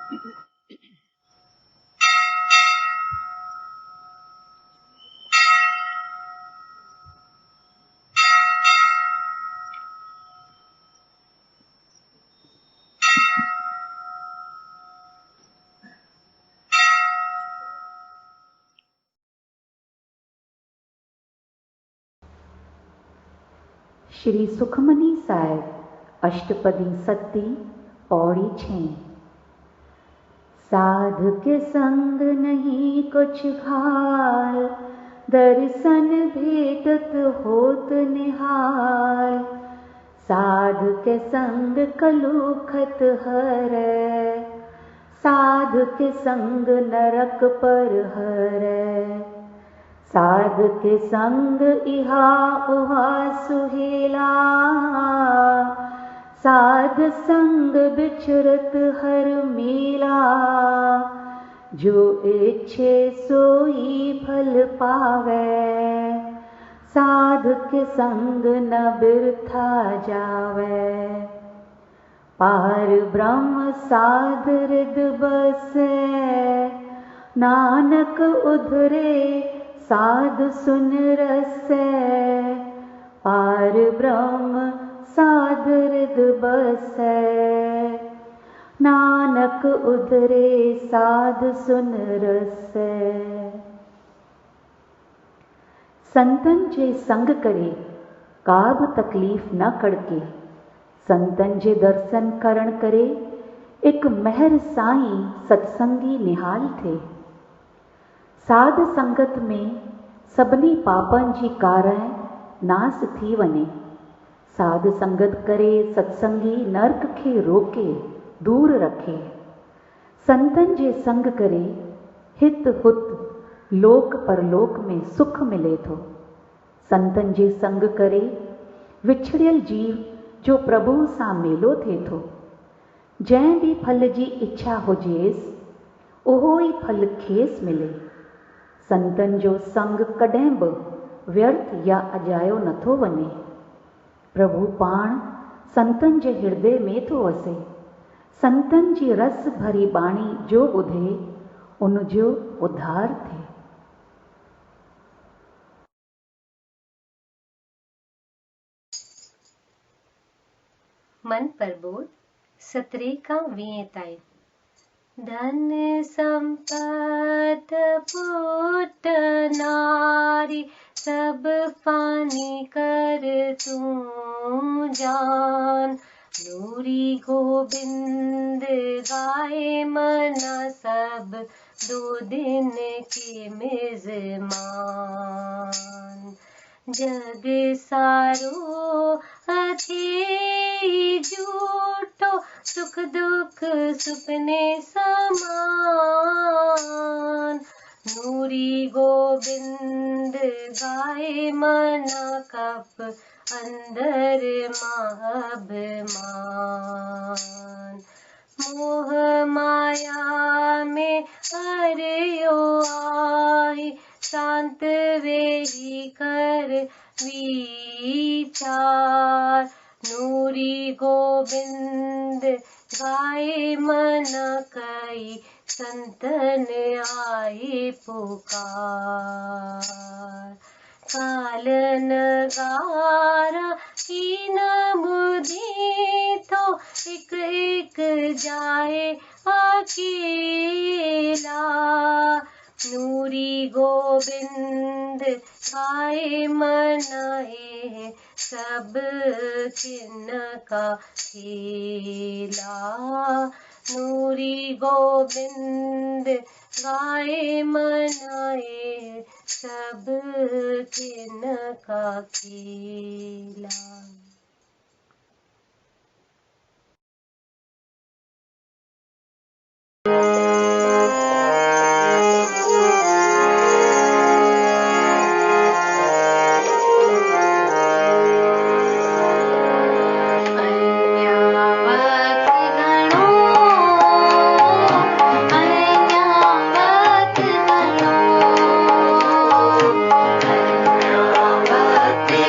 श्री सुखमनी साहिब अष्टपदी सत्ती पौड़ी 6। साधु के संग नहीं कुछ भाल, दर्शन भेटत होत निहाल। साधु के संग कलुखत हरै, साधु के संग नरक पर हरै। साधु के संग इहा उहा सुहेला, साधु संग बिचरत हर मेला। जो इच्छे सोई फल पावे, साधु के संग न बिरथा जावे। पार ब्रह्म साध हृद बसै, नानक उधरे साधु सुन रसै। पार ब्रह्म साध हृद बसै, नानक उधरे साधु सुन रसै। संतन जे संग करे काब तकलीफ न कड़के, संतन जे दर्शन करण करे एक महर साईं सत्संगी निहाल थे। साध संगत में सभिनी पापन जी कारण नास थी वने। साध संगत करे सत्संगी नरक खे रोके दूर रखे। संतन जे संग करे हित हुत लोक परलोक में सुख मिले थो। संतन जे संग करे विछड़ियल जीव जो प्रभु सां मेलो थे थो। जंहिं भी फल जी इच्छा हुजेस उहो ई फल खेस मिले। संतन जो संग कॾहिं बि व्यर्थ या अजायो नथो वञे। प्रभु पाण संतन जे हृदय में थो वसे। संतन जी रस भरी बाणी जो ॿुधे उन जो उद्धार थे। मन प्रबोध 17 का 20 ताईं। धन संपत पुट नारी, सब फानी कर तू जान। नूरी गोबिंद गाए मना, सब 2 दिन के मेजमान। जग सारो अथी झूठो, सुख दुख सुपने समान। नूरी गोबिंद गाए मना, कप अंदर महाअभिमान। मोह माया में हरियो आई, शांत वेही कर विचार। नूरी गोबिंद गाए मन कई, संतन आए पुकार। काल नगारा की न बुद्धि तो, एक एक जाए अकेला। नूरी गोबिंद गाए मनाए, सब किन का खेला। नूरी गोबिंद गाए मनाए, सब किन का खेला।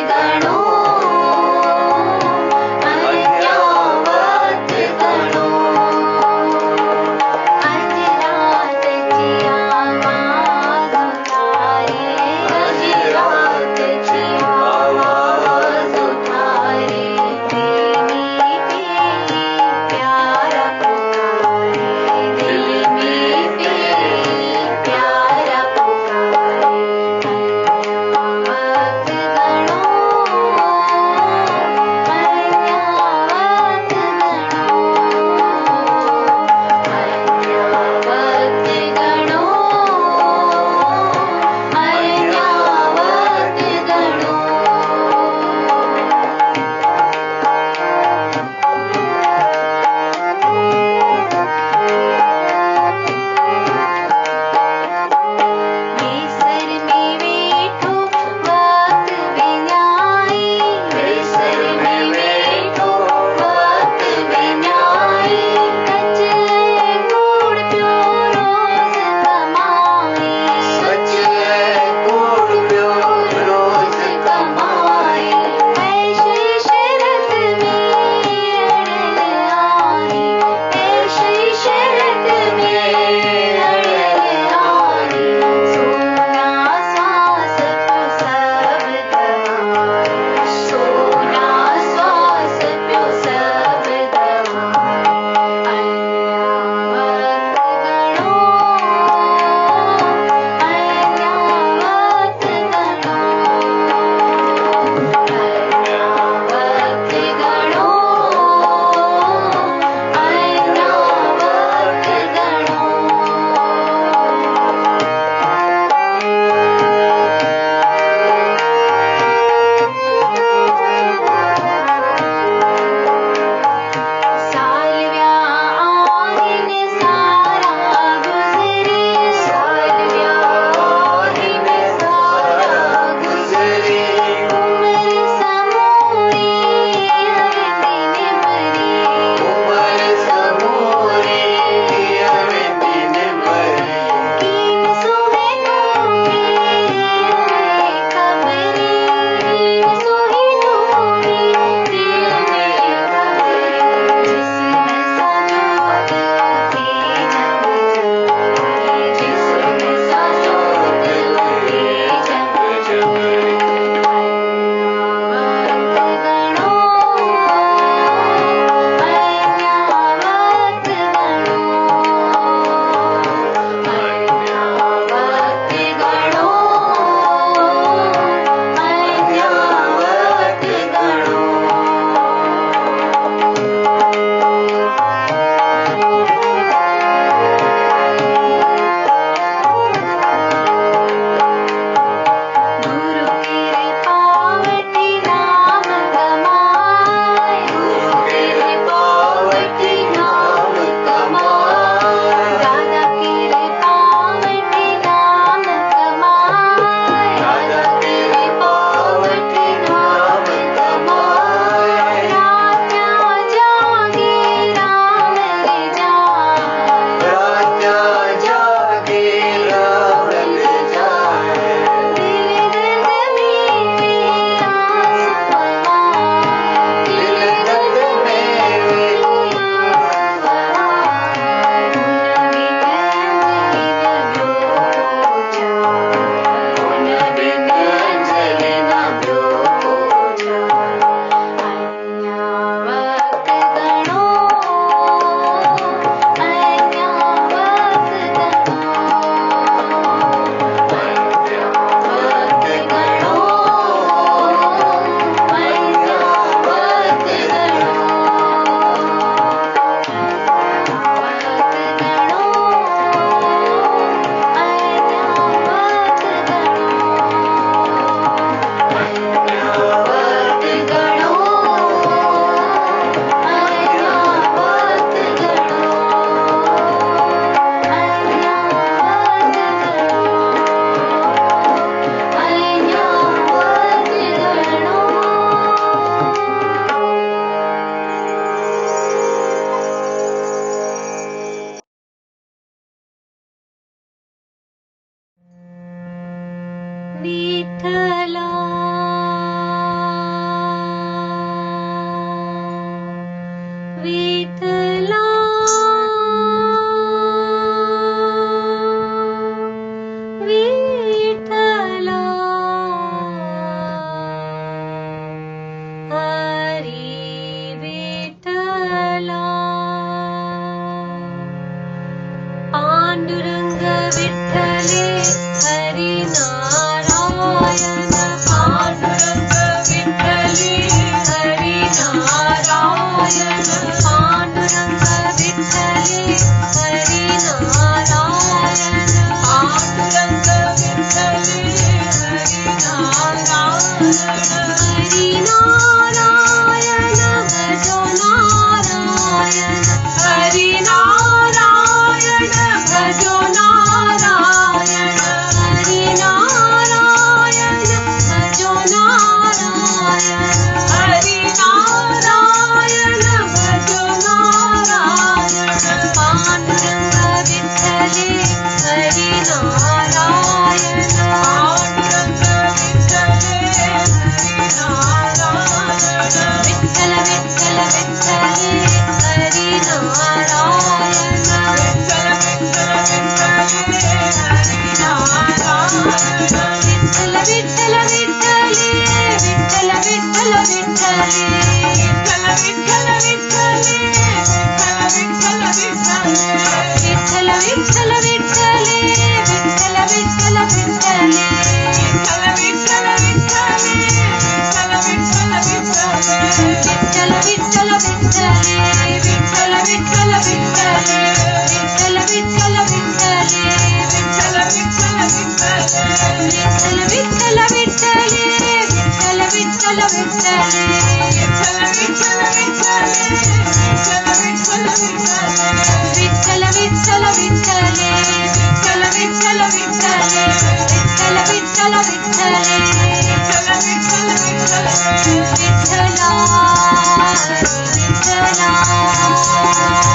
गणो हरि नारायण भजो नारायण हरि नारायण भजो नारायण हरि नारायण भजो नारायण हरि नारायण भजो नारायण पांडुरंग विठ्ठले हरि नारायण पांडुरंग विठ्ठले हरि नारायण विठ्ठल विठ्ठल विठ्ठले हरि नारायण विठ्ठल विठ्ठल विठ्ठले हरि नारायण विठ्ठल विठ्ठल विठ्ठले विठ्ठल विठ्ठल विठ्ठले विठ्ठल विठ्ठल विठ्ठले विठ्ठल विठ्ठल विठ्ठले विठ्ठल विठ्ठल विठ्ठले विठ्ठल विठ्ठल विठ्ठले विठ्ठल विठ्ठल विठ्ठले विठ्ठल विठ्ठल विठ्ठले विठ्ठल विठ्ठल विठ्ठले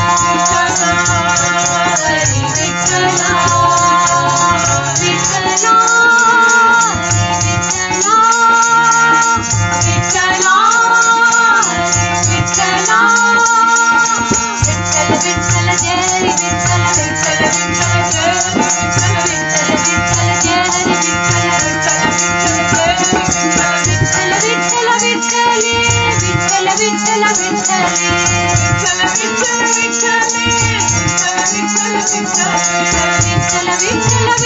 विठ्ठल विठ्ठल विठ्ठले विठ्ठल विठ्ठल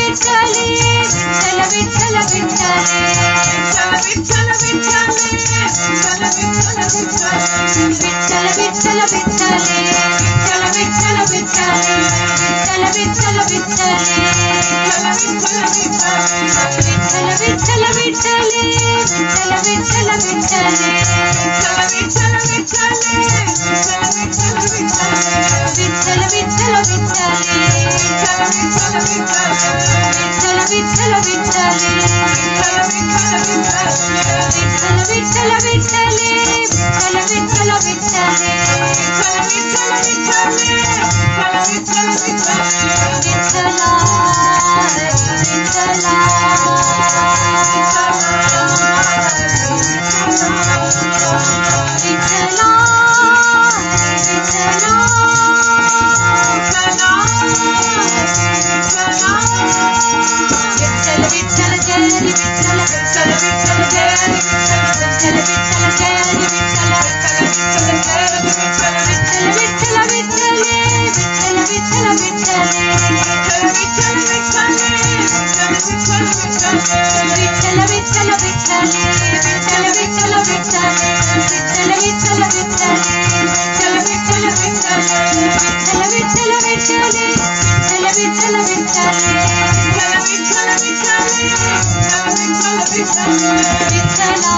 विठ्ठले विठ्ठल विठ्ठल विठ्ठले विठ्ठल विठ्ठल विठ्ठले विठ्ठल विठ्ठल विठ्ठले विठ्ठल विठ्ठल विठ्ठले विठ्ठल विठ्ठल विठ्ठले विठ्ठल विठ्ठल विठ्ठले विठ्ठल विठ्ठल विठ्ठले विठ्ठला विठ्ठला हरी विठ्ठला विठ्ठला विठ्ठला विठ्ठला विठ्ठल विठ्ठल जय हरी विठ्ठल विठ्ठल विठ्ठल जय विठ्ठल विठ्ठल विठ्ठल जय हरी विठ्ठल विठ्ठल विठ्ठल विठ्ठले विठ्ठल विठ्ठल विठ्ठले विठ्ठल विठ्ठल विठ्ठले विठ्ठल विठ्ठल विठ्ठल विठ्ठले विठ्ठल विठ्ठल विठ्ठले विठ्ठल विठ्ठल विठ्ठले विठ्ठल विठ्ठल विठ्ठले विठ्ठल विठ्ठल विठ्ठले विठ्ठल विठ्ठल विठ्ठले विठ्ठल विठ्ठल विठ्ठले विठ्ठल विठ्ठल विठ्ठले विठ्ठल विठ्ठल विठ्ठले विठ्ठल विठ्ठल विठ्ठले विठ्ठल विठ्ठल विठ्ठले विठ्ठल विठ्ठल विठ्ठले विठ्ठल विठ्ठल विठ्ठले विठ्ठला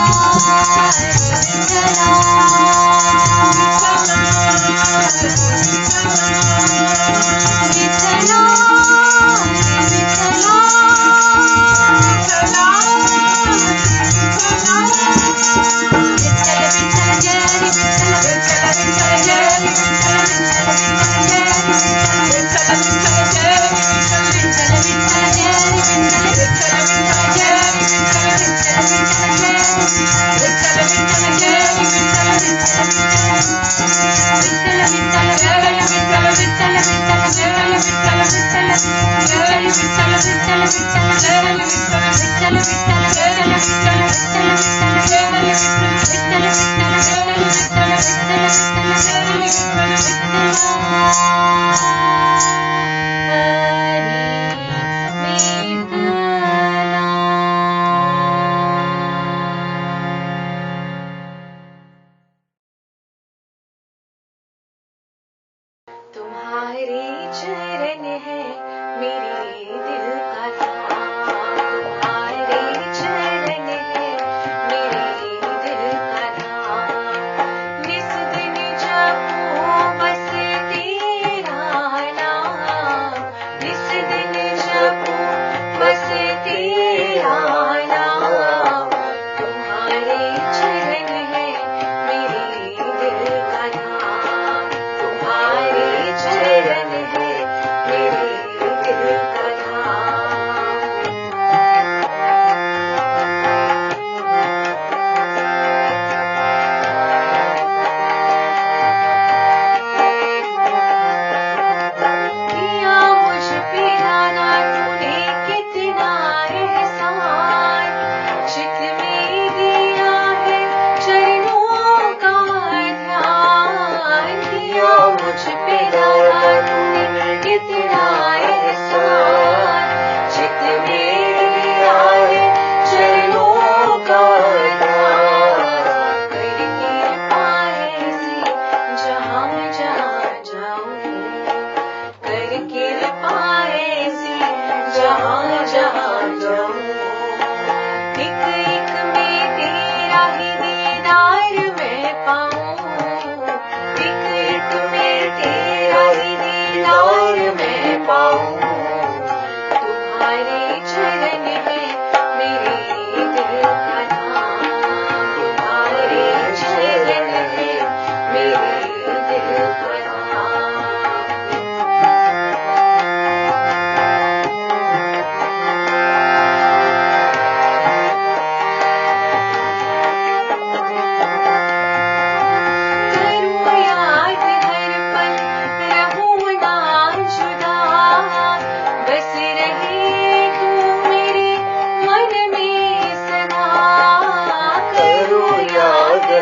तुम्हारे चरण है मेरे दिल का ताज, तुम्हारे चरण है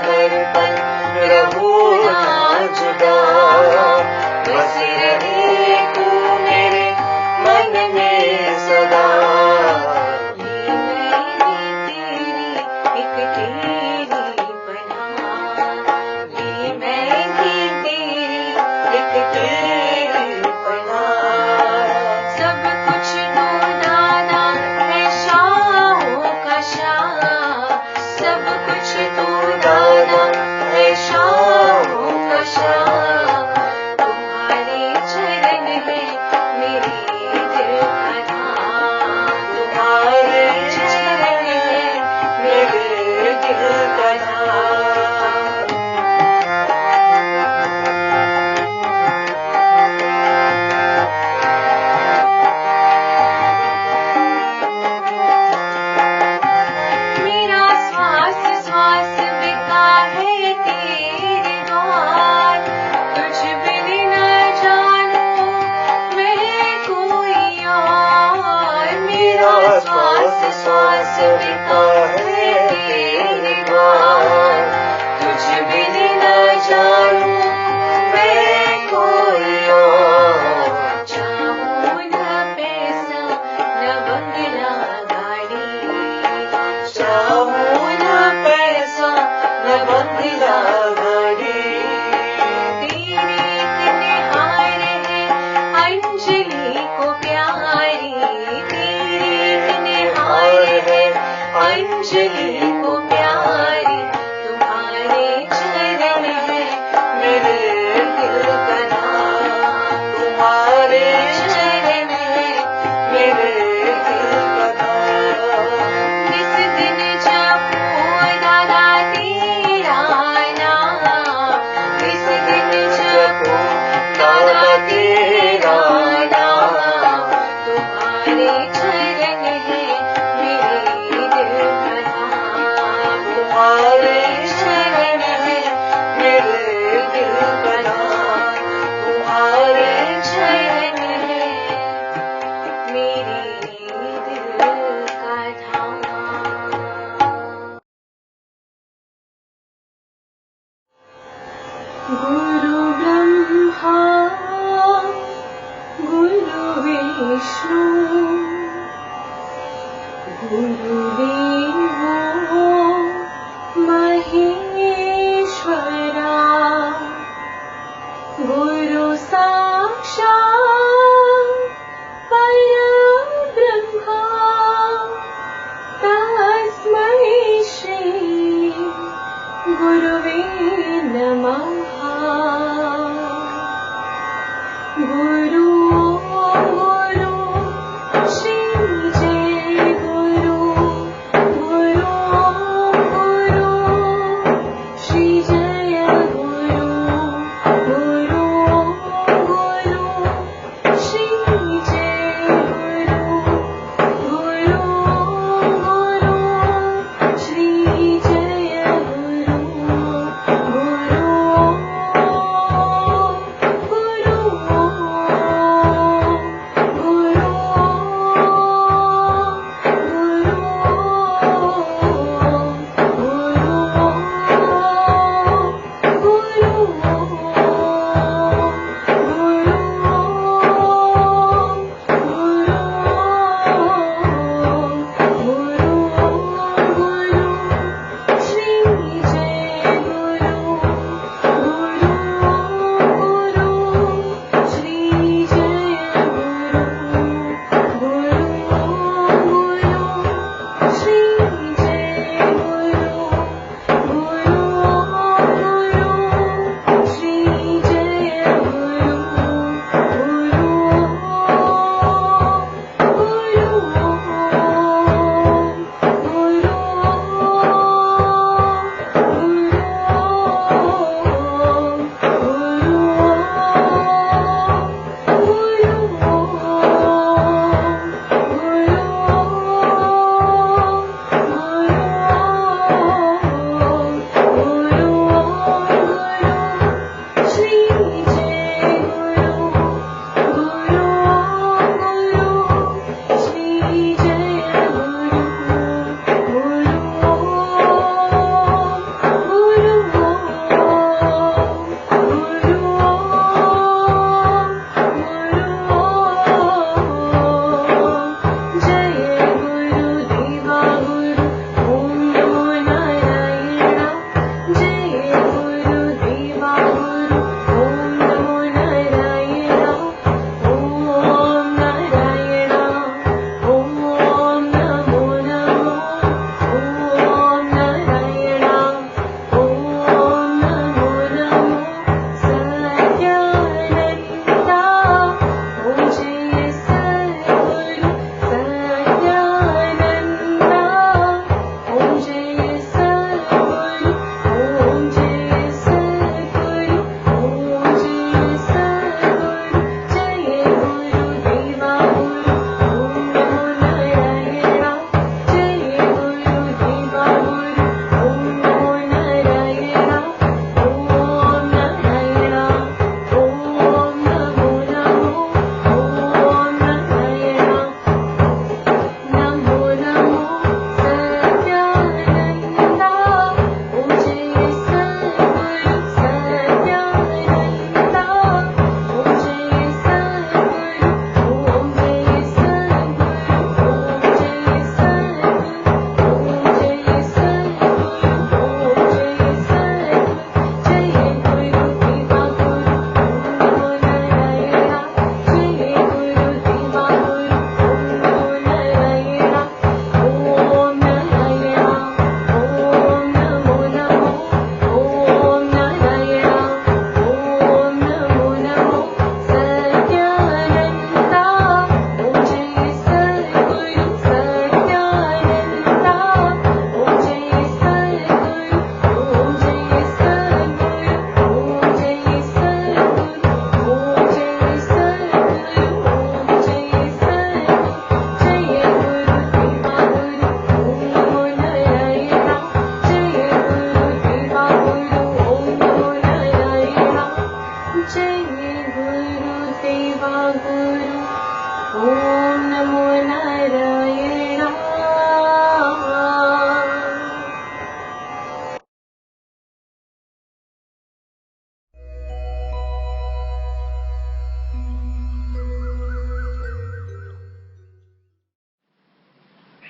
हर पल रहूं ना जुदा, बस रहे तू मेरे मन में सदा। गुरु ब्रह्मा गुरु विष्णु गुरुदेवो महेश्वरा गुरु साक्षात् परब्रह्मा तस्मै श्री गुरुवे नमः। गुरु गुरु श्री जय गुरु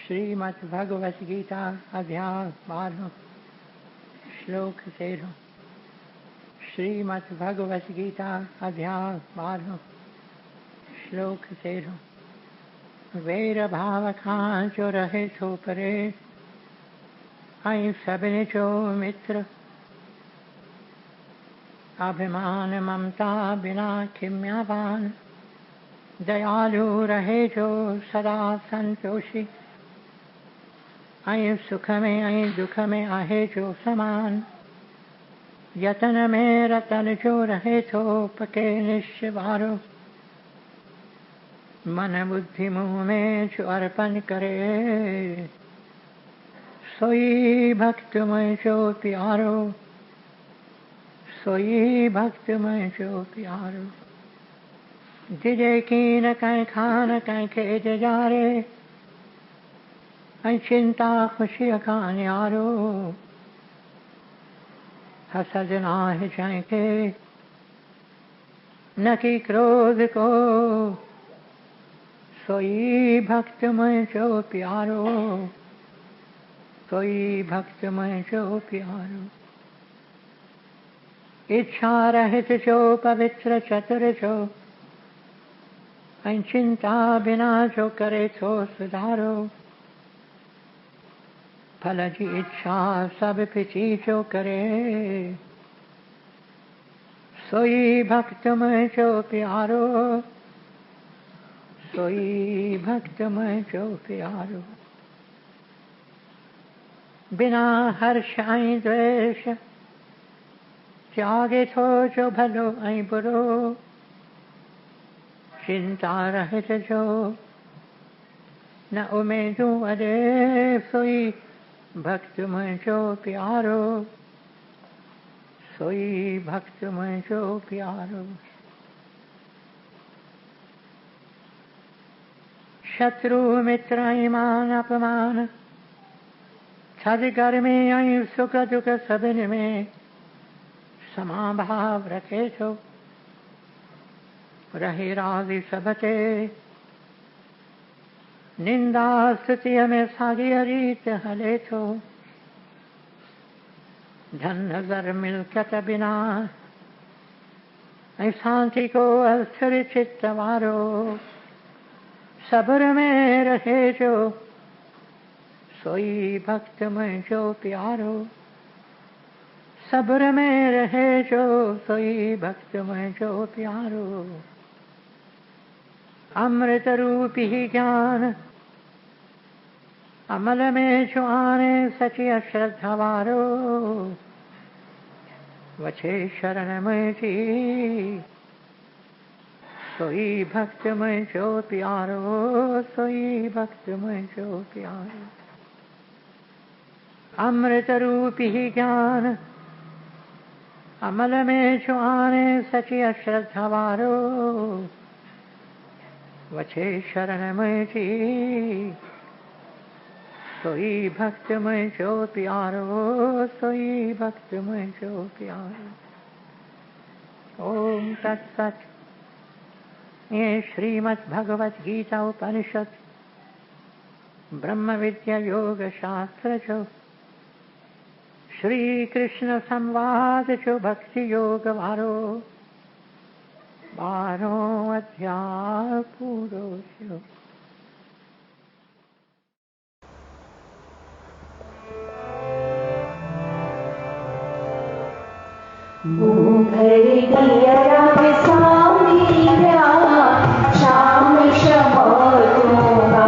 श्रीमद्भगवत गीता अध्याय 12 श्लोक 13। श्रीमद्भगवत गीता अध्याय 12 श्लोक 13। वेर भाव खां जो रहे थो परे, आई सभिनी जो मित्र। अभिमान ममता बिना खिम्यावान, दयालु रहे जो सदा संतोषी। ऐं सुख में ऐं दुख में आहे जो समान, यतन में रतन जो रहे थो पके निश्चवारो। मन बुद्धि मुँह में जो अर्पण करे, सोई भक्त में जो प्यारो। सोई भक्त में जो प्यारो। जिजे की न कहीं खान कहीं खेत जारे, ऐं चिंता खुशी का न्यारो। हसद नाहि जंहिंखे न की क्रोध को, सोई भक्त में जो प्यारो। सोई भक्त में जो प्यारो। इच्छा रहित जो पवित्र चतुर जो, ऐं चिंता बिना जो करे थो सुधारो। फल जी इच्छा सब पिछी जो करे, सोई भक्त में जो प्यारो। सोई भक्त में जो प्यारो। बिना हर्ष ऐं द्वेष, त्यागे थो जो भलो ऐं बुरो। चिंता रहित जो न उमेदूं अॾे, सोई भक्त में जो प्यारो। सोई भक्त में जो प्यारो। शत्रु मित्र ऐं मान अपमान, थधि गर्मी ऐं सुख दुख सभिनी में समाभाव रखे थो। रहे राज़ी सब ते, निंदा स्तुतिअ में साॻी रीत हले थो। धन नज़र मिल्कियत बिना, ऐं शांति को अस्थिर चित्त वारो। सब्र में रहे जो, सोई भक्त में जो प्यारो। सब्र में रहे जो, सोई भक्त में जो प्यारो। अमृत रूपी ज्ञान अमल में जो आने, सची अश्रद्धा वारो। वछे शरण में जी, सोई भक्त में जो प्यारो। सोई भक्त में जो प्यारो। अमृत रूपी ज्ञान अमल में जो आने, सची अश्रद्धा वारो। वछे शरण में जी, सोई भक्त में जो प्यारो। सोई भक्त में जो प्यारो। ओम तत्सत। ये श्रीमद् भगवत गीता उपनिषद ब्रह्म विद्या योग शास्त्र जो, श्री कृष्ण संवाद जो भक्ति योग वारो 12 अध्याय पूरो थियो। श्याम शमो दूंगा।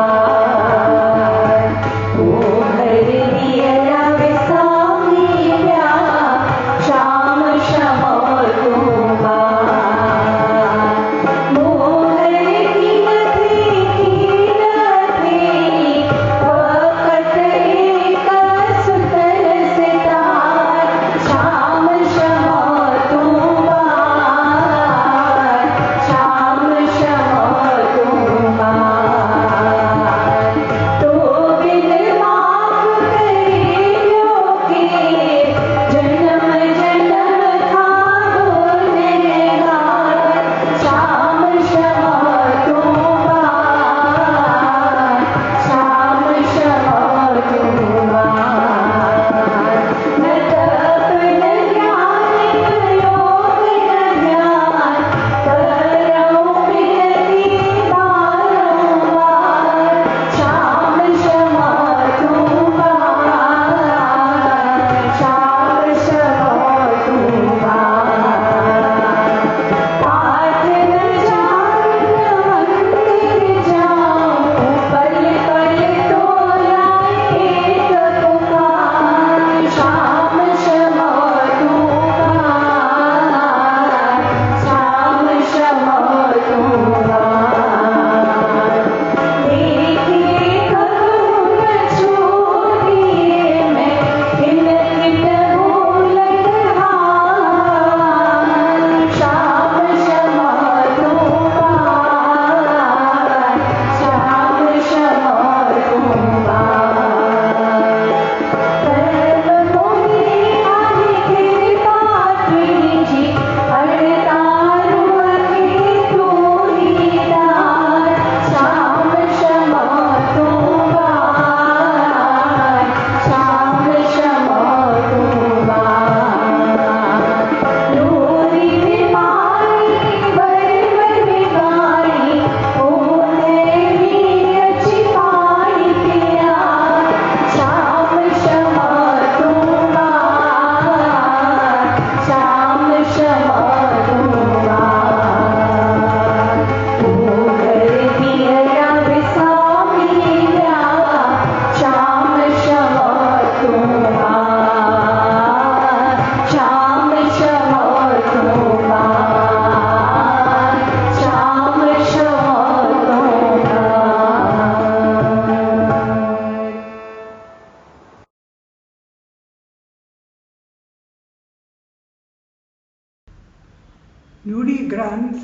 Nudi Granth,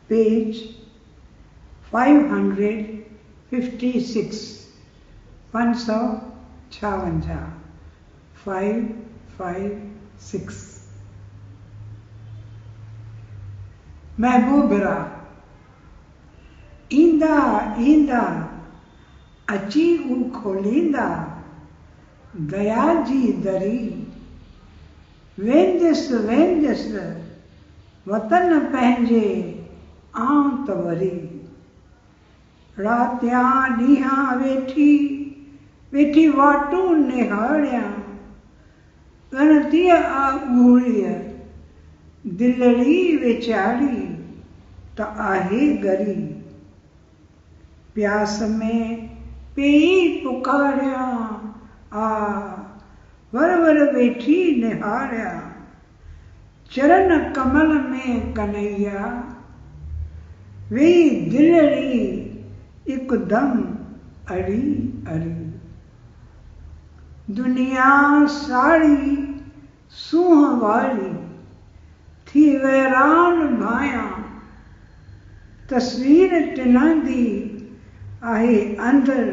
page 556, 556, 556. महबूबरा ईंदा ईंदा अची ऊ खोलींदा दया जी दरी वेंदसि वेंदसि वतन पंहिंजे आऊं त वरी रातियां ॾींहां वेठी वेठी वाटूं निहारियां ॻणतीअ आ ॻूड़ीअ दिलड़ी वेचारी त आहे गरी प्यास में पेई पुकारियां आ वर वर वेठी निहारियां चरण कमल में कन्हैया वेई दिलड़ी हिकदम अड़ी अड़ी दुनिया साड़ी सूंह वारी थी वैरान भायां तस्वीर टिनंदी आहे अंदर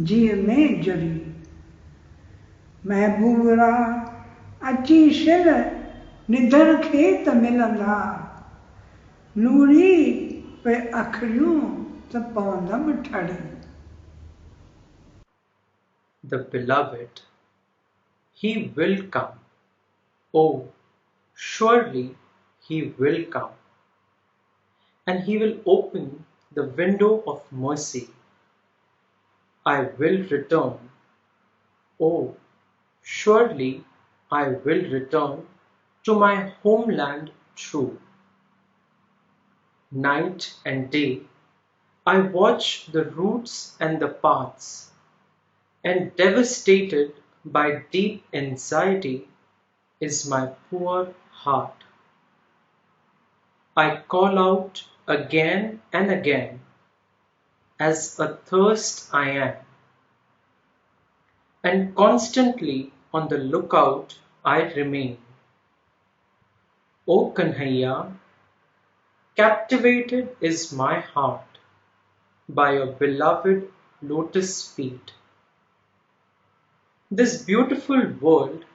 जीअ में जड़ी महबूबरा अची शिल निधर खे त मिलंदा नूरी पे अखड़ियूं त पवंदमि ठड़ी. The beloved, he will come. Oh, surely he will come. And he will open the window of mercy. I will return. Oh, surely I will return to my homeland true. Night and day I watch the roots and the paths, and devastated by deep anxiety is my poor heart. I call out again and again, as athirst I am, and constantly on the lookout I remain. O Kanhaiya, captivated is my heart by your beloved lotus feet. This beautiful world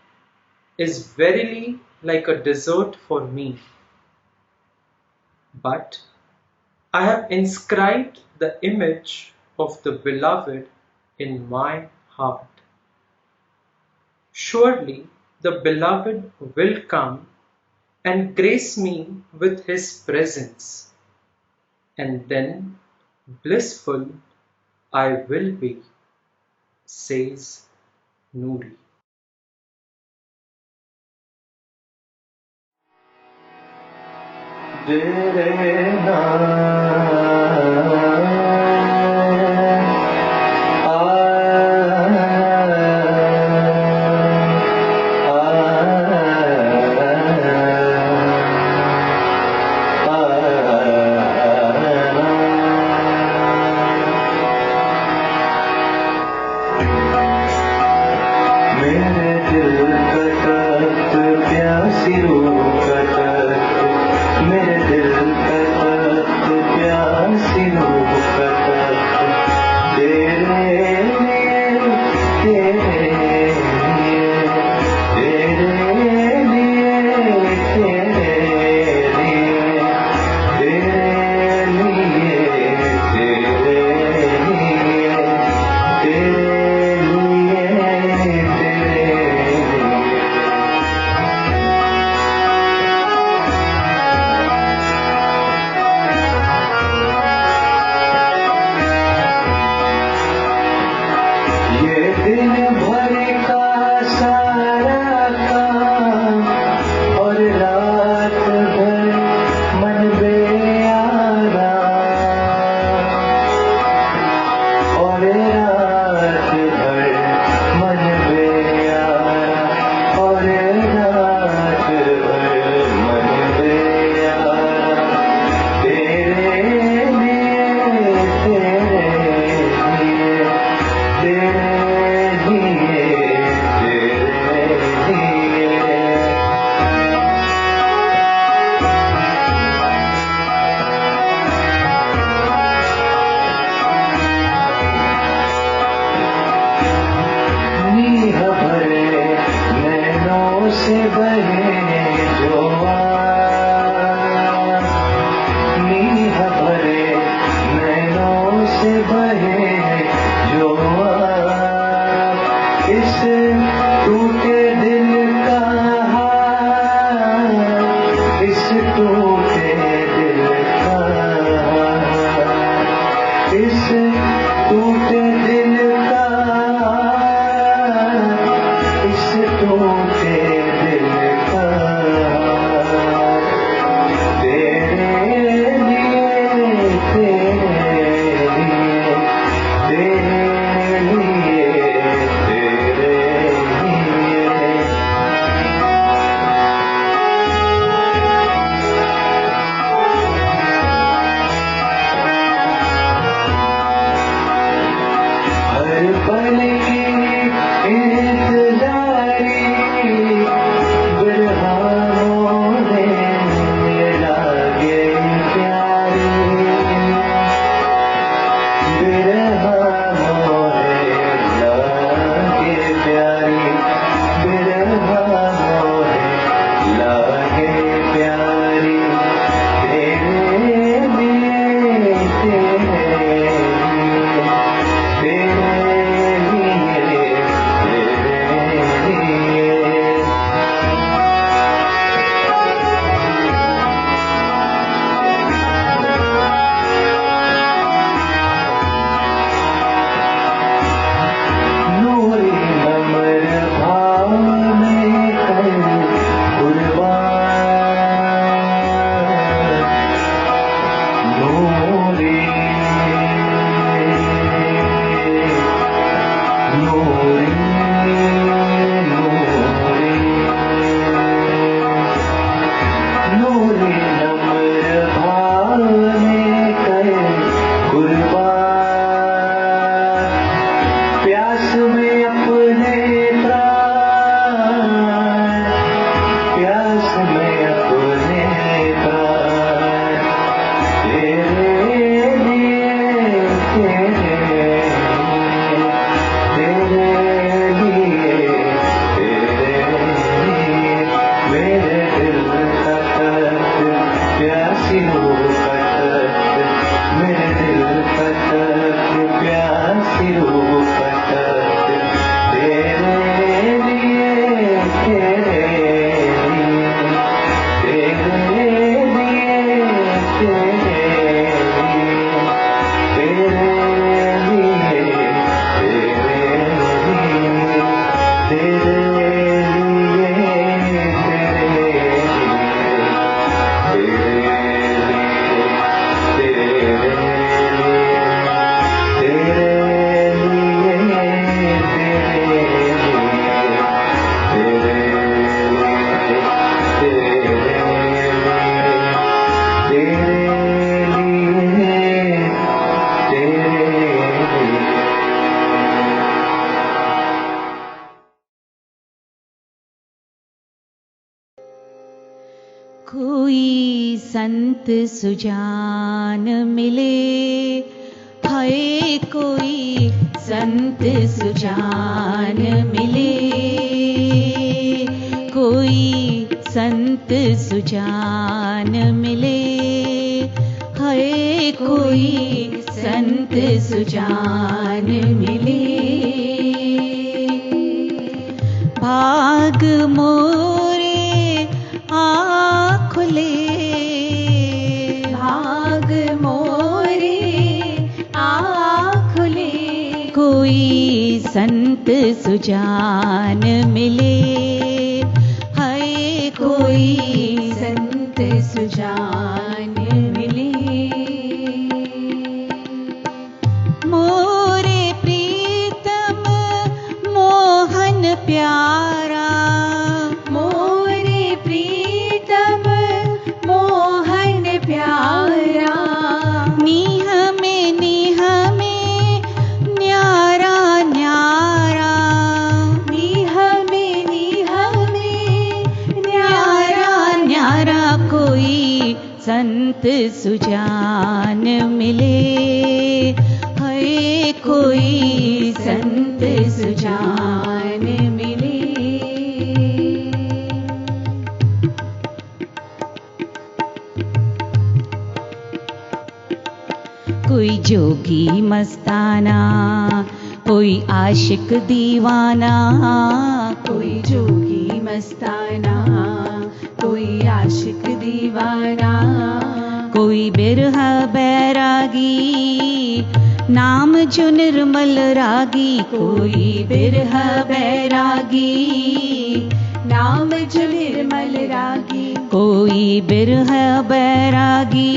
is verily like a desert for me, but I have inscribed the image of the beloved in my heart. Surely the beloved will come and grace me with his presence, and then blissful I will be, says Nuri. मेरे दिल का तख्त प्यासी से बहे जोआर, नीह भरे नैनों से बहे जोआर, इस टूटे दिल का हाल, इस टूटे दिल का हाल, इस टूटे दिल का हाल, इस टूटे दिल का हाल, तेरे लिए, तेरे लिए, तेरे लिए, तेरे लिए। हर पल की इंतजारी बिरहानों में लागे प्यारी, बिरहानों में लागे प्यारी, बिरहानों में लागे प्यारी, तेरे लिए, तेरे लिए, तेरे लिए, तेरे लिए। नूरी नम्र भाव में कर कुर्बान, नूरी, नूरी, नूरी, नूरी नम्र भाव में कर कुर्बान, प्यास में अपने प्राण, प्यास में अपने प्राण, तेरे लिए, तेरे लिए, तेरे लिए, तेरे लिए। मेरे दिल का दर्द, प्यासी रूह का दर्द, मेरे दिल का दर्द, प्यासी रूह का दर्द, तेरे लिए, तेरे लिए, तेरे लिए, तेरे लिए, तेरे लिए, तेरे कोई संत सुजान मिले, हाय कोई संत सुजान मिले, कोई संत सुजान मिले, हाय कोई संत सुजान मिले। भाग मोरे खुले, भाग मोरे खुले, कोई संत सुजान मिले, हाय कोई संत सुजान मिले। मोरे प्रीतम मोहन प्यारा, मोरे प्रीतम मोहन प्यारा, नीह में न्यारा न्यारा, नीह में न्यारा न्यारा, कोई संत सुजान मिले, हाय कोई संत सुजान मिले। कोई जोगी मस्ताना, कोई आशिक दीवाना, कोई जोगी मस्ताना, कोई आशिक दीवाना, कोई बिरह बैरागी, नाम जो निर्मल रागी, कोई बिरह बैरागी, नाम जो निर्मल रागी, कोई बिरह बैरागी,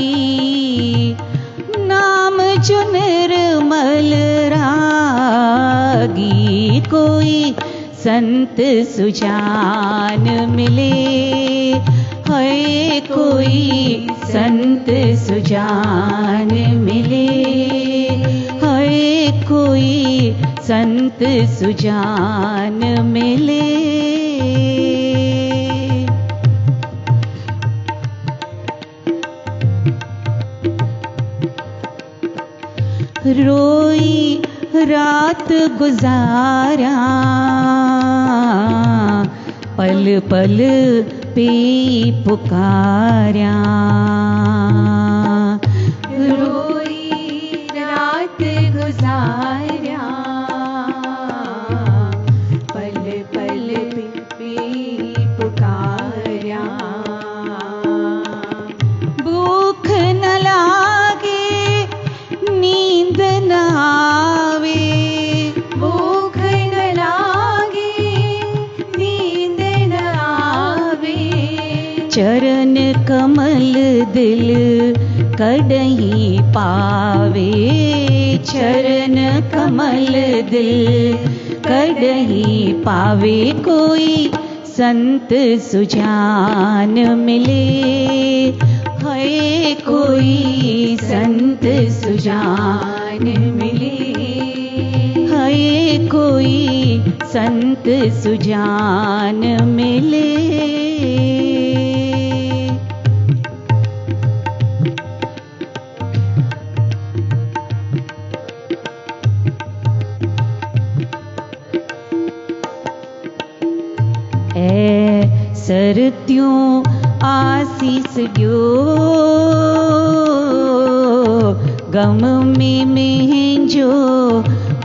नाम जो निर्मल रागी, कोई संत सुजान मिले, है कोई संत सुजान मिले, है कोई संत सुजान मिले। रोई रात गुजारा, पल पल पे पुकारा, रोई रात गुजारा, पल पल पे पुकारा, भूख न लागे नींद न आवे, भूख न लागे नींद न आवे, चरण कमल दिल कड़ही पावे, चरण कमल दिल कड़ही पावे, कोई संत सुजान मिले, है कोई संत सुजान मिले, है कोई संत सुजान मिले। सरत्यों आसीस दियो, गम में मुंहिंजो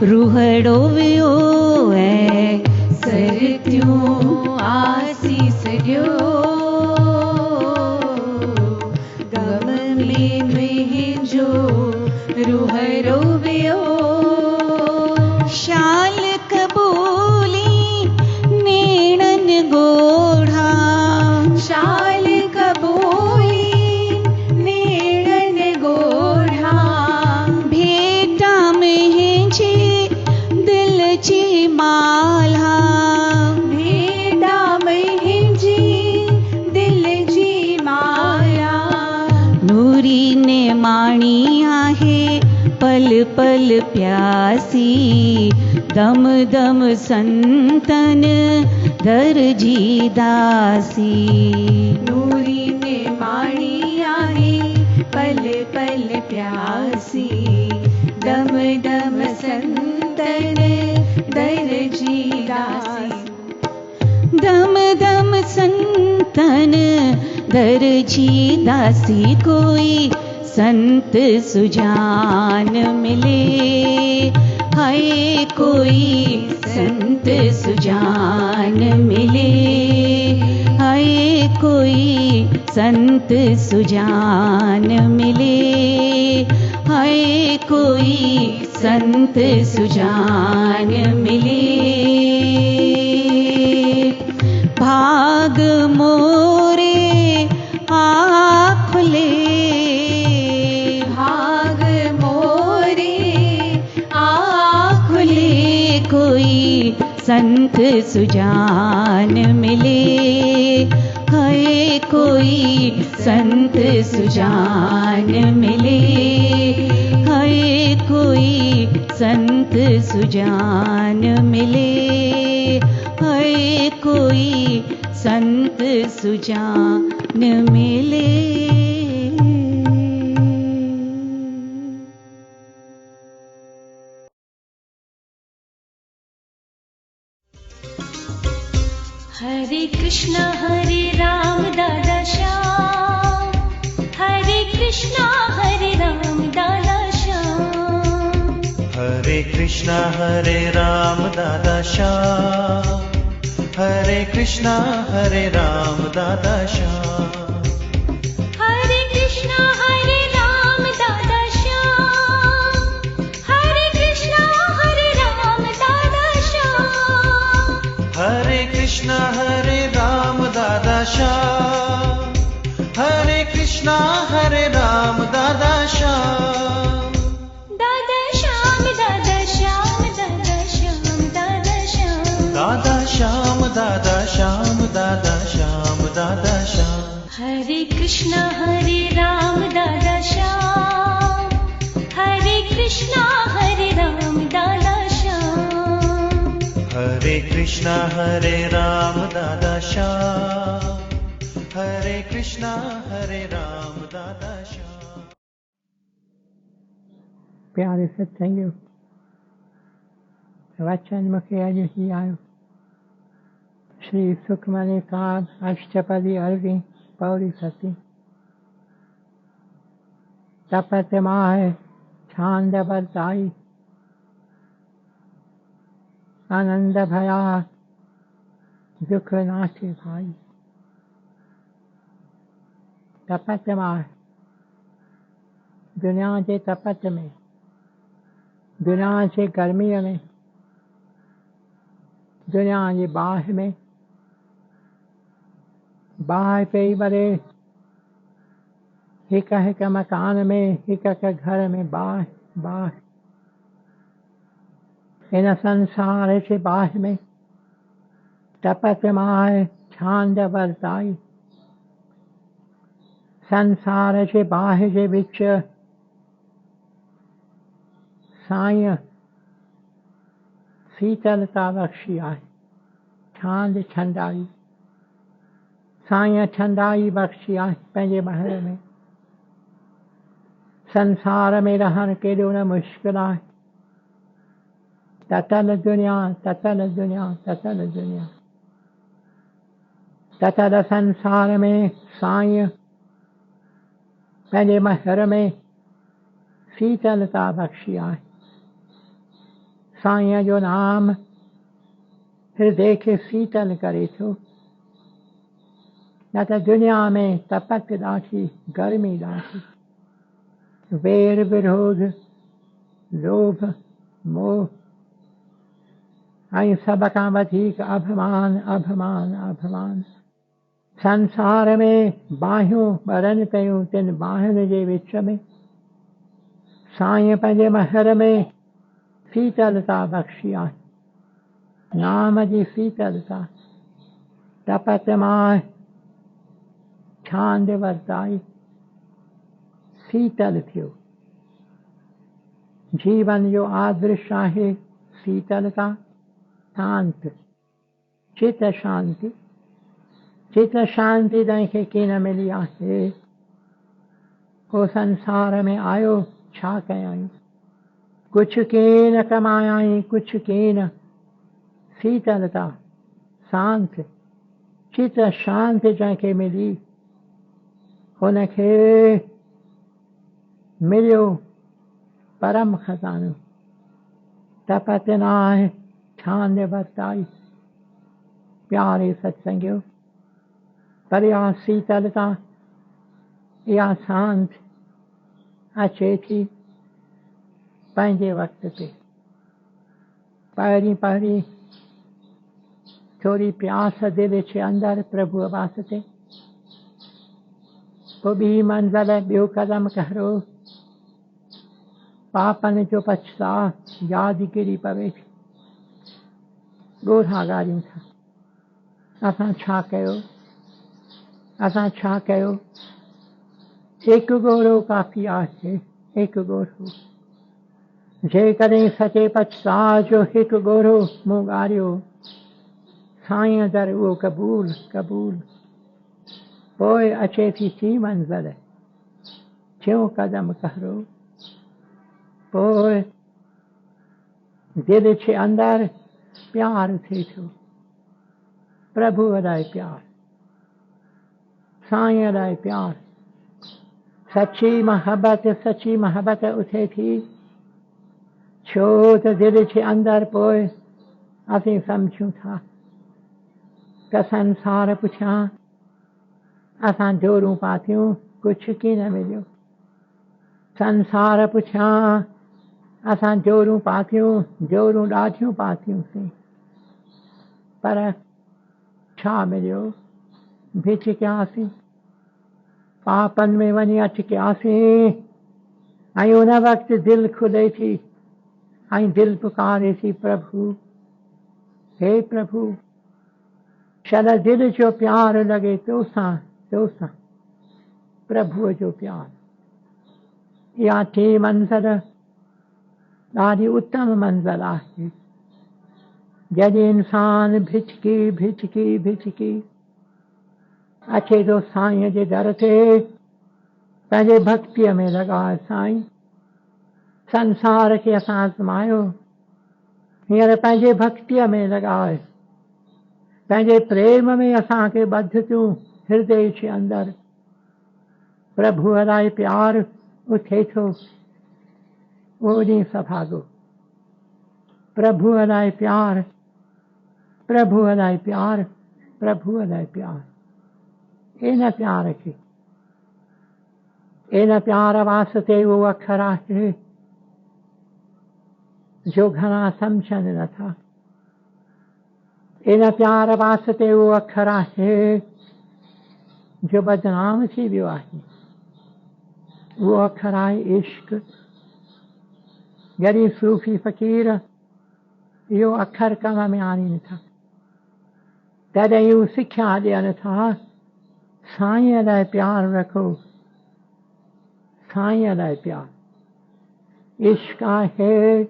रूहड़ो वियो है, सरत्यों आसीस दियो, गम में मुंहिंजो रूहड़ो वियो, शाल कबूली नेणन गोढ़ा, शाल कबूली नेणन गोढ़ा, भेटा मुंहिंजे दिल जी माला, भेटा मुंहिंजी दिल जी माला, नूरी ने माणी आहे पल पल प्यासी, दम दम संतन दर्जी दासी, नूरी ने माणी आहे पल पल प्यासी, दम दम संतन दर्जी दासी, दम दम संतन दर्जी दासी, कोई संत सुजान मिले, है कोई संत सुजान मिले, है कोई संत सुजान मिले, है कोई संत सुजान मिले। भाग मोरे खुले, भाग मोरे खुले, कोई संत सुजान मिले, है कोई संत सुजान मिले, है कोई संत सुजान मिले, है कोई संत सुजान मिले। हरे कृष्णा हरे राम दादा श्याम, हरे कृष्णा हरे राम दादा श्याम, हरे राम दादा श्याम, हरे कृष्णा हरे राम दादा श्याम, हरे कृष्णा हरे राम दादा श्याम, हरे कृष्णा हरे राम दादा श्याम, हरे कृष्णा हरे राम दादा श्याम, हरे कृष्णा हरे राम दादा श्याम, दादा श्याम दादा श्याम दादा श्याम दादा श्याम, दादा श्याम दादा श्याम दादा श्याम दादा श्याम, हरे कृष्णा हरे राम दादा श्याम, हरे कृष्णा हरे राम दादा श्याम, हरे कृष्णा हरे राम दादा श्याम, हरे कृष्णा हरे राम दादा श्याम। प्यारे सत्संगियों, वचन मुखे अज ही आयो श्री सुखमणि कांत अष्टपदी अर्वी पौरी सती। तपत माह छांद बरताई, आनंद भया दुख नाथे भाई। तपत माह दुनिया के तपत में, दुनिया से गर्मी में, दुनिया की बाह में, बाह पे ही बड़े हिक हिक मकान में, हिक हिक घर में बाह बाह। इन संसार से बाह में तपत माह छांद बरताई। संसार से बाह के विच साई शीतलता बख्शी आहे, छांद ठंडाई। साई ठंडाई बख्शी आहे पंहिंजे महल में। संसार में रहन केॾो न मुश्किल आहे। ततल दुनिया ततल दुनिया ततल दुनिया। ततल संसार में साई पंहिंजे महल में शीतलता बख्शी आहे। साईं जो नाम हृदय खे शीतल करे थो। न त दुनिया में तपत ॾाढी, गर्मी ॾाढी। वेर विरोध लोभ मोह ऐं सभ खां वधीक अभिमान अभिमान अभिमान। संसार में बाहियूं ॿरनि पियूं, तिन बाहियुनि जे विच में साईं पंहिंजे महल में शीतलता बख्शी आहे। नाम जी शीतलता। तपत माह छांद वरताई, शीतल थियो। जीवन जो आदर्श आहे शीतलता, शांत चित शांति। चित शांति तंहिंखे कीन मिली आहे। हो संसार में आयो छा कयाई, कुछ कीन कमायाई कुछ कीन। शीतलता शांत चित शांति जंहिंखे मिली, हुनखे मिलियो परम खजानो। तपत नाह छांद बरताई। प्यारे सत्संगियों, पर इहा शीतलता, इहा शांत अचे थी पंहिंजे वक़्त ते। पहिरीं पहिरीं थोड़ी प्यास दिल जे अंदरि प्रभुअ वास्ते, पोइ ॿी मंज़िल ॿियो कदम कहिड़ो, पापनि जो पछताउ यादि किरी पवे थी। ॻोल्हा ॻाल्हियूं था, असां छा कयो, असां छा कयो। हिकु ॻोढ़ो काफ़ी आहे, हिकु ॻोढ़ो। जेकॾहिं सचे पछताउ जो हिकु ॻोढ़ो मूं ॻाढ़ियो, साईं दर उहो क़बूल क़बूल। पोइ अचे थी टी मंज़िल, टियों कदम कहिड़ो। पोइ दिल जे अंदरि प्यार थिए थो, प्रभुअ लाइ प्यार, साईं लाइ प्यार। सची मोहब्बत उथे थी छो त दिल जे अंदर पोइ असीं सम्झूं था त संसार पुठियां असां जोरूं पातियूं कुझु की न मिलियो। संसार पुठियां असां जोरूं पातियूं, जोरूं ॾाढियूं पातियूंसीं, पर छा मिलियो? भिचकियासीं, पापनि में वञी अटकियासीं। ऐं उन वक़्तु दिलि खुले थी ऐं दिलि पुकारे थी, प्रभु, हे प्रभु, शल दिल जो प्यार लॻे तोसां, तोसां, प्रभुअ जो प्यार। इहा टी मंज़िल ॾाढी उत्तम मंज़िल आहे। जॾहिं इंसान भिचकी भिचकी भिचकी अचे थो साईंअ जे दर ते, पंहिंजे भक्तीअ में लॻाए, साईं संसार खे असां आज़मायो, हींअर पंहिंजे भक्तीअ में लॻाए, पंहिंजे प्रेम में असांखे ॿध तूं हृदय जे अंदरि। प्रभुअ लाइ प्यार उथे थो, उहो ॾींहुं सभाॻो। प्रभुअ लाइ प्यार, प्रभुअ लाइ प्यार, प्रभुअ लाइ प्यार। इन प्यार खे, इन प्यार वास्ते उहो अखर आहे जो घणा सम्झनि नथा। इन प्यार वास्ते उहो अखर आहे जो बदनाम थी वियो आहे। उहो अखर आहे इश्क। जॾहिं सूफ़ी फ़क़ीर इहो अखर कम में आणीनि था, तॾहिं हू सिख्या ॾियनि था, साईंअ लाइ प्यार रखो, साईंअ लाइ प्यार। इश्क आहे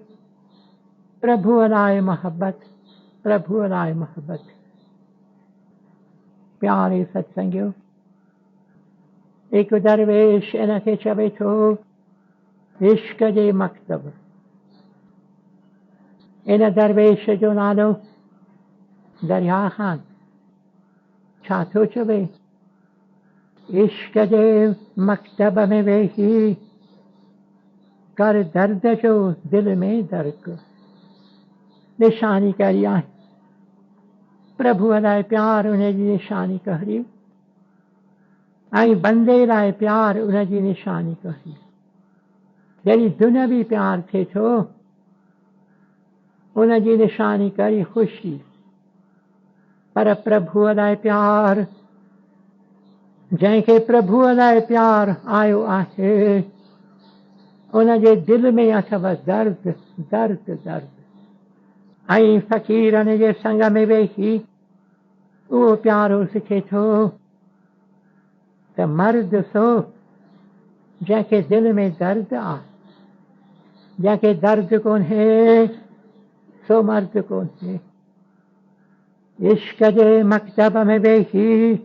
प्रभुअ लाइ मोहबत, प्रभुअ लाइ मोहबत। प्यारे सत्संगियो, हिकु दरवेश इन खे चवे थो इश्क जे मकतब। इन दरवेश जो नालो दरिया ख़ान। छा थो चवे? इश्क जे मकतब में वेही कर दर्द जो दिल में दर्क। निशानी कहिड़ी आहे? प्रभुअ लाइ प्यार, उन जी निशानी कहिड़ी? ऐं बंदे लाइ प्यार, उन जी निशानी कहिड़ी? जॾहिं दुनियावी प्यार थिए थो, उन जी निशानी कहिड़ी? ख़ुशी। पर प्रभुअ लाइ प्यार, जंहिंखे प्रभुअ लाइ प्यार आयो आहे, उन जे दिल में अथव दर्द, दर्द, दर्द। ऐं फ़क़ीरनि जे संग में वेही उहो प्यारो सिखे थो त मर्द सो जंहिंखे दिल में दर्द आहे। जंहिंखे दर्द कोन्हे सो मर्द कोन्हे। इश्क जे मकतब में वेही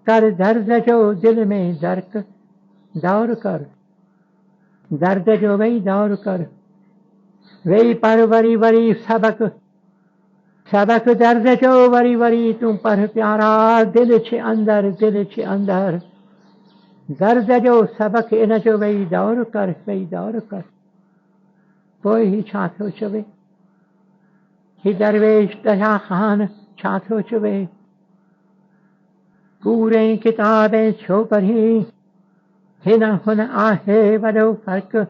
कर दर्द जो दिल में दर्क। दौर कर, दर्द जो वेही दौर कर, वेही पढ़ वरी वरी सबक, सबक दर्द जो वरी वरी तूं पढ़ प्यारा। दिल जे अंदर, दिल जे अंदर दर्द जो सबक इन जो वेही दौर कर, वेही दौर कर। पोइ ही छा थो चवे? ही दरवेश दरिया ख़ान छा थो चवे? पूरे किताबें छो पढ़ी, हिन हुन आहे वॾो फ़र्क़ु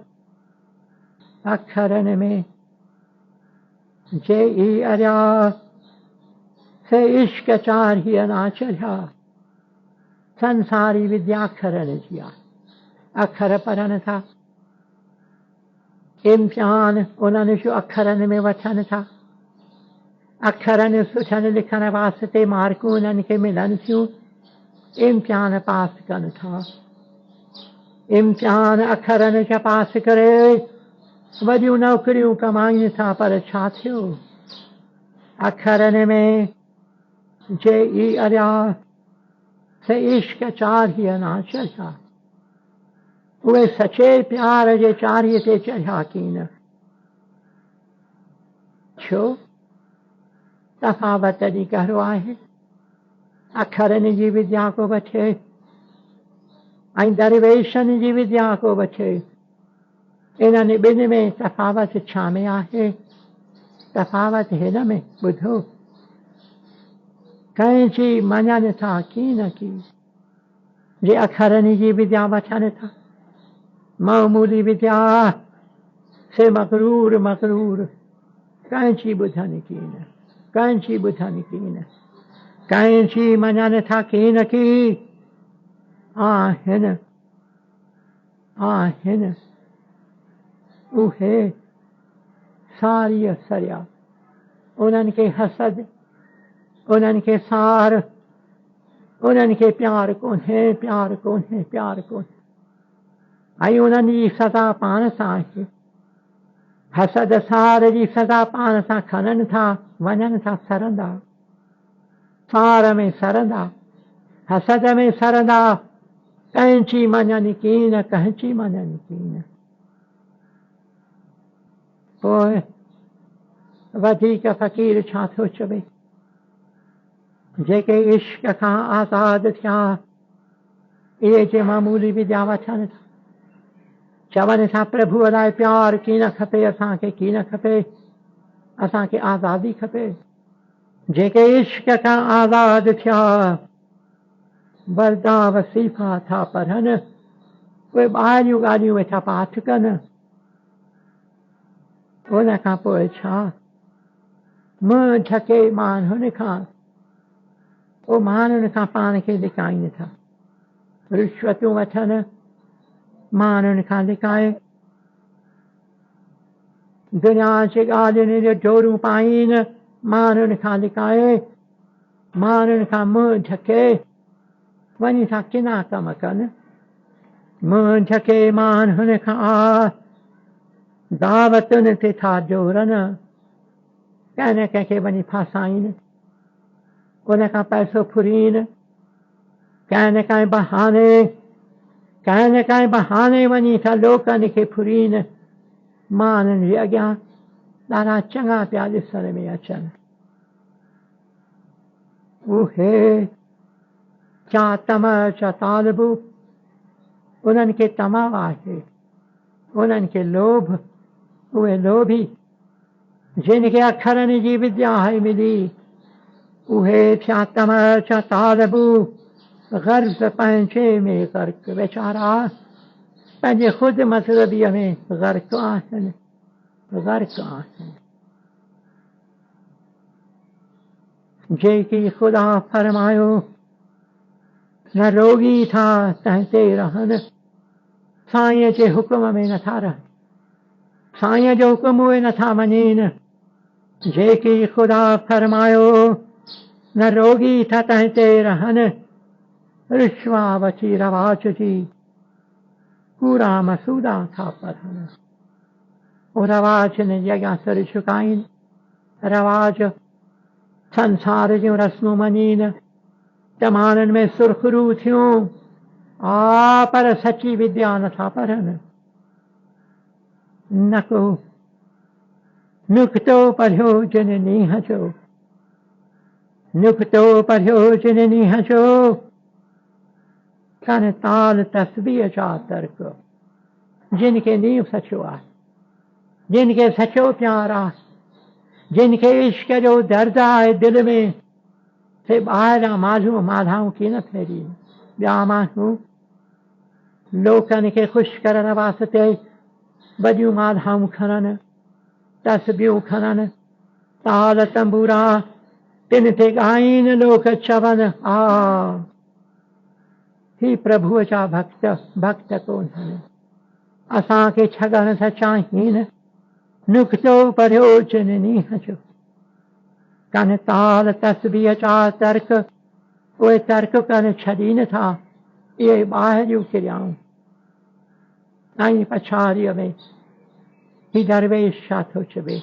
अखरनि में। जे ई अरिया से इश्क चाढ़िया ना चढ़िया। संसारी विद्या अखरनि जी आहे। अखर पढ़नि था, इम्तिहान उन्हनि जो अखरनि में वठनि था। अखरनि सुठनि लिखण वास्ते मार्कूं उन्हनि खे मिलनि थियूं, इम्तिहान पास कनि था। इम्तिहान अखरनि जा पास करे वॾियूं नौकरियूं कमाइनि था, पर छा थियो? अखरनि में जे ई अरिया से इश्क चाढ़िया ना चढ़िया। उहे सचे प्यार जे चाढ़ीअ ते चढ़िया की न? छो? तफ़ावत ॾी कहिड़ो आहे? अखरनि जी विद्या को वठे ऐं दरवेशनि जी विद्या को वठे, इन्हनि ॿिनि में तफ़ावत छा में आहे? तफ़ावत हिन में ॿुधो, कंहिंजी मञनि था की न की, जे अखरनि जी विद्या वठनि था, मामूली विद्या से मगरूर मगरूर, कंहिंजी ॿुधनि की न, कंहिंजी ॿुधनि की न, कंहिंजी मञनि था की न की, आहिनि आहिनि उहे सारीअ सरिया, उन्हनि खे हसद, उन्हनि खे सार, उन्हनि खे प्यार कोन्हे, प्यार कोन्हे, प्यार कोन्हे, ऐं उन्हनि जी सज़ा पाण सां आहे। हसद सार जी सज़ा पाण सां खणनि था, वञनि था सरंदा, सार में सरंदा, हसद में सरंदा, कंहिंजी मञनि की न, कंहिंजी मञनि की न। पोइ वधीक फ़क़ीर छा थो चवे, जेके इश्क खां आज़ाद थिया, इहे जे मामूली विद्या वठनि था, चवनि था प्रभुअ लाइ प्यार की न खपे, असांखे की न खपे, असांखे आज़ादी खपे। जेके इश्क खां आज़ाद थिया, वरदा वसीफ़ा था पढ़नि, उहे ॿाहिरियूं ॻाल्हियूं वेठा पाठ कनि, उन खां पोइ छा, मुंहुं ढके माण्हुनि खां, उहे माण्हुनि खां पाण खे लिकाइनि था, रिश्वतूं वठनि, माण्हुनि खां लिकाए, दुनिया जी ॻाल्हियुनि जो डोरूं पाइनि, माण्हुनि खां लिकाए, माण्हुनि खां मुंहुं ढके, वञी था किना कम कनि, मुंहुं ढके माण्हुनि खां दावतुनि ते था जोड़नि, कंहिं न कंहिंखे वञी फासाइनि, उन खां पैसो फुरीनि, कंहिं न कंहिं बहाने, कंहिं न कंहिं बहाने वञी था लोकनि खे फुरीनि, माण्हुनि जे अॻियां ॾाढा चङा पिया ॾिसण में अचनि। उहे चा तम चा तालबू, उन्हनि खे तमाम आहे, उन्हनि खे लोभ, उहे लोभी, जिन खे अखरनि जी विद्या आहे मिली, उहे छा तम छा तालबू, गर्ज़ पंहिंजे में ग़र्क़, वेचारा पंहिंजे ख़ुदि मज़हबीअ में ग़र्क़ आहिनि, ग़र्क़ आहिनि। जेकी ख़ुदा फरमायो न रोगी था तंहिं ते रहनि, साईं जे हुकुम में नथा रहनि, साईं जो हुकुम उहे नथा मञीनि। जेकी ख़ुदा फरमायो न रोगी था तंहिं ते रहनि, रिश्वा वठी रवाज जी पूरा मसूदा था पढ़नि, उहो रवाज ने जे अॻियां सर झुकाइनि, रवाज संसार जूं रस्मूं मञीनि, त माण्हुनि में सुरखरू थियूं, पर सची विद्या नथा पढ़नि। न को नुक्तो पढ़ियो जिन नींहं जो, नुक्तो पढ़ियो जिन नींहं जो, कन ताल तस्बीह जा तर्क, जिनखे नींव सचो आहे, जिनखे सचो प्यार आहे, जिनखे इश्क जो दर्द आहे दिलि में, से ॿाहिरां मालूम माधाऊं कीन फेरी, ॿिया माण्हू लोकनि खे ख़ुशि करण वास्ते वॾियूं माधाऊं खणनि, तस्बियूं खणनि, ताल तंबूरा तिन ते ॻाइनि, लोक चवनि ही प्रभुअ जा भक्त, भक्त कोन्हनि, असांखे छॾण था चाहिनि। नुक्तो पढ़ियो जिन नींहं जो, कन ताल तस्बीह जा तर्क, उहे तर्क कनि छॾी नथा, इहे ॿाहिरियूं किरियाऊं। ऐं पछाड़ीअ में ही दरवेश छा थो चवे,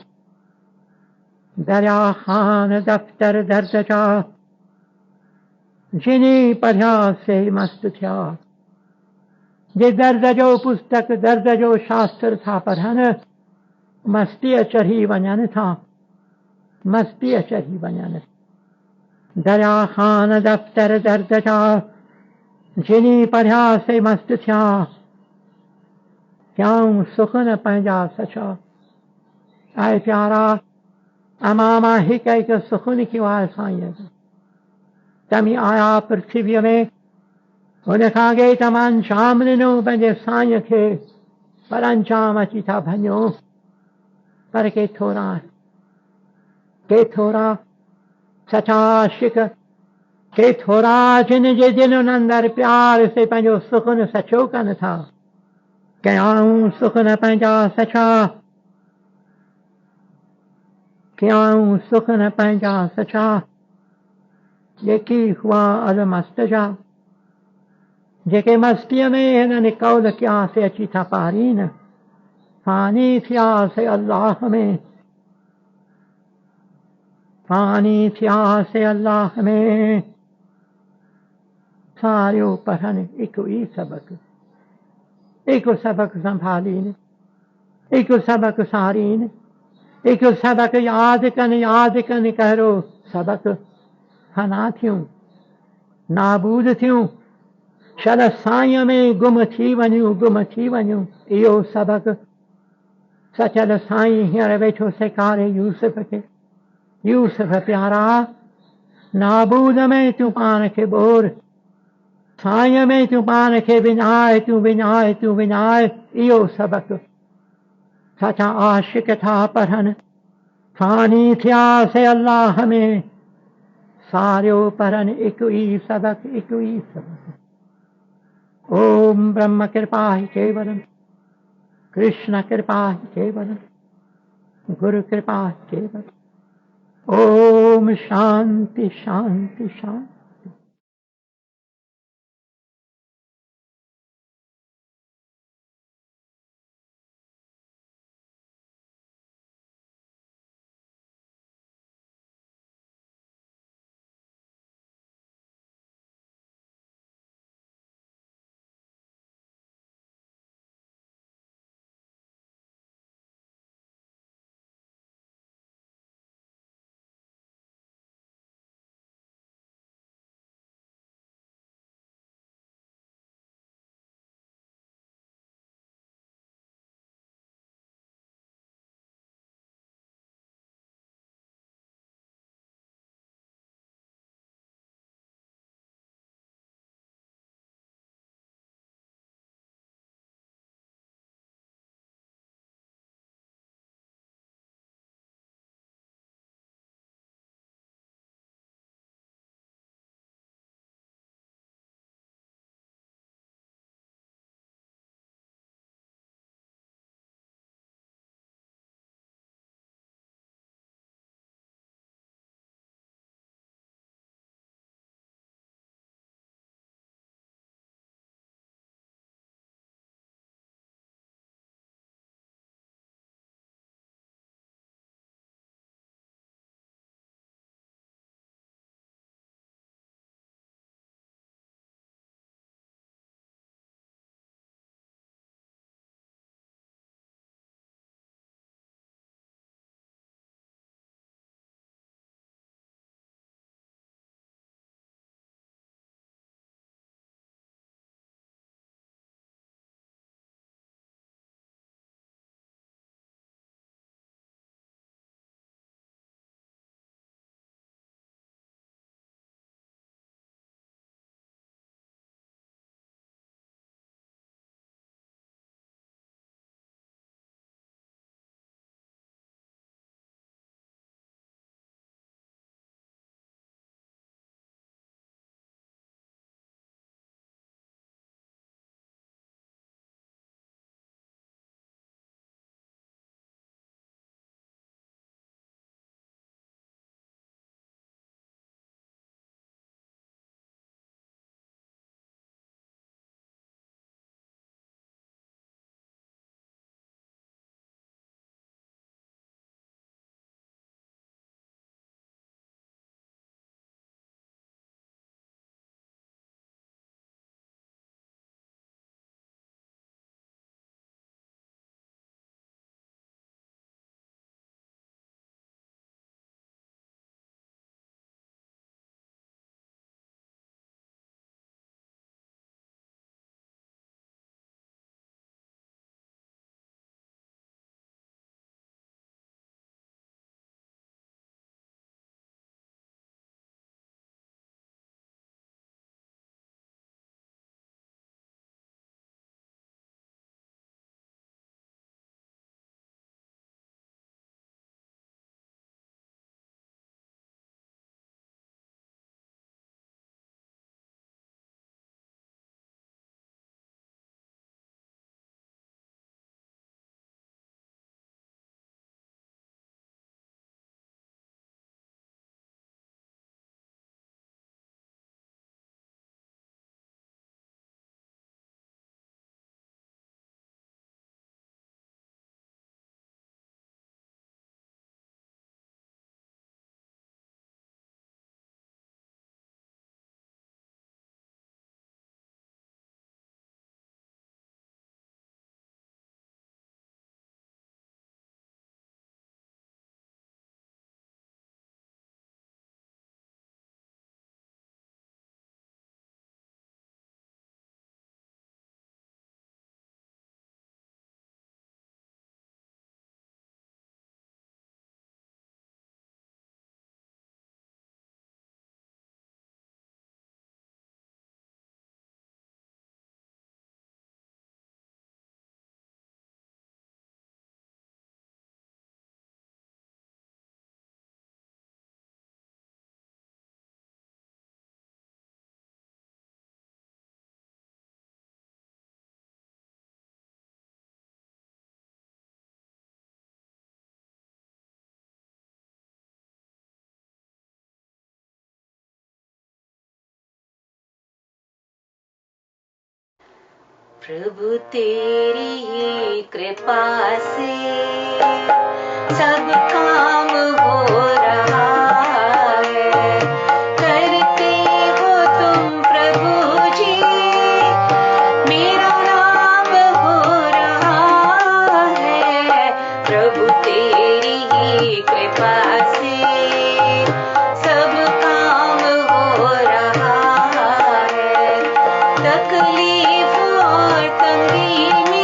दरिया ख़ान दफ़्तर दर्द जा, जिनी पढ़िया से मस्त थिया, जे दर्द जो पुस्तक दर्द जो शास्त्र था पढ़नि, मस्तीअ चढ़ी वञनि था, मस्तीअ चढ़ी वञनि। दरिया ख़ान दफ़्तर दर्द जा, जिनी पढ़िया से मस्त थिया, क्यों सुख न पंहिंजा सचा। ऐं प्यारा अमामा हिकु हिकु सुख लिखियो आहे साईंअ जो। तमी आया पृथ्वीअ में, हुन खां अॻे तव्हां अंजाम ॾिनो पंहिंजे साईंअ खे, पर अंजाम अची था भञो। पर के थोरा सचा आशिक, के थोरा जिन जे दिलनि अंदरि प्यार से पंहिंजो सुख न सचो कनि था। कयाऊं सुख न पंहिंजा सचा, कयाऊं सुख न पंहिंजा सचा। जेकी हुआ अलमस्त जा, जेके मस्तीअ में हिननि कौल कया से अची था पारीन। फानी थिया से अल्लाह में, फानी थिया से अल्लाह में। सारियो पढ़नि हिकु ई सबक, हिकु सबक संभालीन, हिकु सबक सारीन, हिकु सबक यादि कनि कहिड़ो सबक फना थियूं, नाबूद थियूं, शल साईं में गुम थी वञूं। इहो सबक सचल साईं हींअर वेठो सेखारे यूसुफ खे। यूसुफ प्यारा, नाबूद में तूं पाण खे ॿोर, साईं में तूं पाण खे विञाए। इहो सबक सचा आशिक था पढ़नि। फानी थिया से अल्लाह में, सारियो पढ़नि हिकु ई सबक। ओम ब्रह्म कृपा ही केवलम, कृष्ण कृपा ही केवलम, गुरु कृपा ही केवलम। ओम शांति शांति शांति। प्रभु तेरी ही कृपा से सब काम हो रहा है। करते हो तुम प्रभु जी, मेरा नाम हो रहा है। प्रभु तेरी ही कृपा से सब काम हो रहा है। तकलीफ और तंगी में